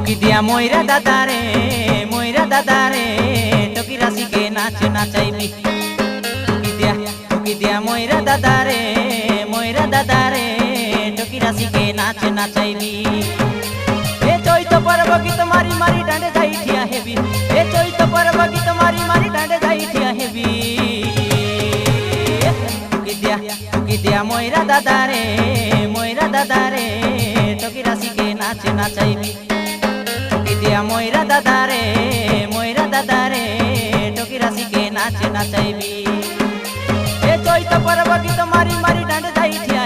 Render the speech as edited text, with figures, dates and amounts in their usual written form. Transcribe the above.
টুকি দিয়া ময়রা দাদারে টকি রাশিকে নাচ নাচাইবি। টুকি দিয়া ময়রা দাদারে টকি রাশিকে নাচ নাচাইবি। এ চৈত পর্ব গীত মারি মারি ডাঁডে যাই ঠিয়া হেবি। এ চৈত পর্ব গীত মারি মারি ডাঁডে যাই ঠিয়া হেবি। টুকি দিয়া ময়রা দাদারে টকি রাশিকে নাচ নাচাইবি। টুকি দিয়া ময়রা দাদারে টকি রাশিকে নাচ নাচাইবি। এ চৈত পর্ব গীত মারি মারি ডাঁডে যাই ঠিয়া